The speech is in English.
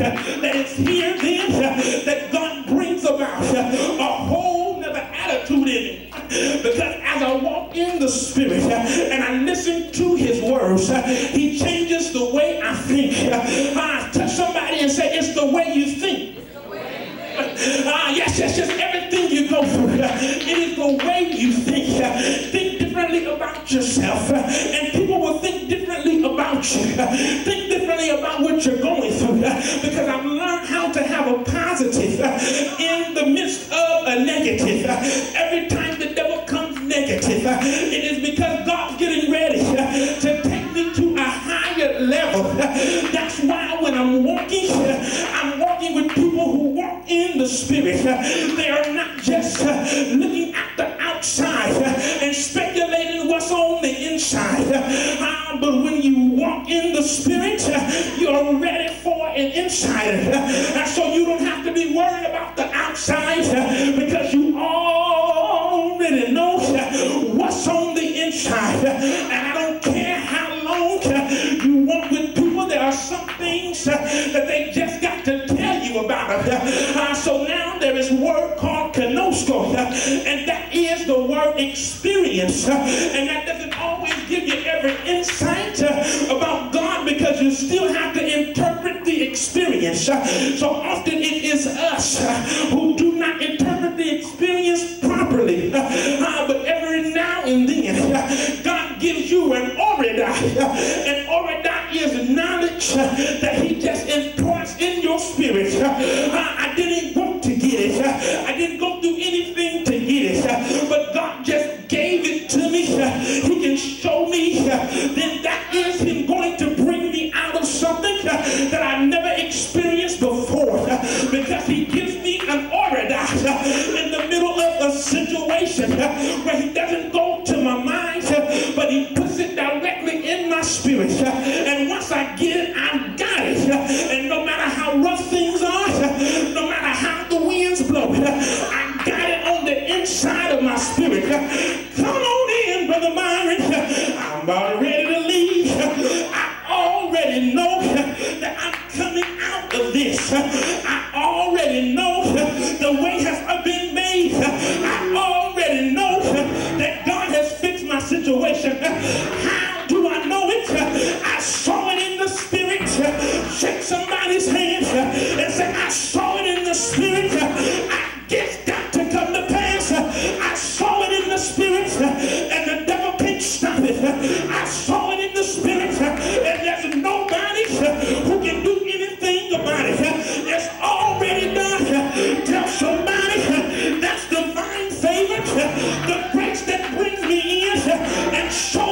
that it's here then that God brings about a whole nother attitude in me. Because as I walk in the Spirit and I listen to His words, He changes the way I think. Touch somebody and say, it's the way you think. Yes, everything you go through, it is the way you think. Think differently about yourself, and people will think differently about you. Think differently about what you're going through, because I've learned how to have a positive in the midst of a negative. Every time the devil comes negative, it is because God's getting ready to take me to a higher level. That's why when I'm walking with people who walk in the Spirit. They are not just looking at the outside and speculating what's on the inside. But when you walk in the Spirit, you're ready for an insider. And so you don't have to be worried about the outside, because you already know what's on the inside. And I don't care how long you walk with people, there are some things that they just got to tell you about it. So now there is a word called kenosko, and that is the word experience. And that doesn't always give you every insight about God, because you still have to interpret the experience. So often it is us who do not interpret the experience properly. But every now and then, God gives you an orida. An orida is knowledge that He just imparts in your spirit. I didn't want to get it. I didn't go through anything to get it. But God just gave it to me. He can show me. Then that is Him going to bring me out of something that I've never experienced before. Because He gives me an orida in the middle of a situation where He doesn't go to my mind, but He puts it directly in my spirit. And once I get it, I've got it. And no matter how rough things are, no matter how the winds blow, I got it on the inside of my spirit. Come on in, Brother Myron. I'm about ready to leave. I already know that I'm coming out of this. I already know the way has been made. I already know that God has fixed my situation. How do I know it? I saw it in the Spirit. Shake somebody's hand and say, I saw it in the Spirit. It's got to come to pass. I saw it in the Spirit, and the devil can't stop it. I saw it in the Spirit, and there's nobody who can do anything about it. It's already done. Tell somebody that's divine favor, the grace that brings me in and show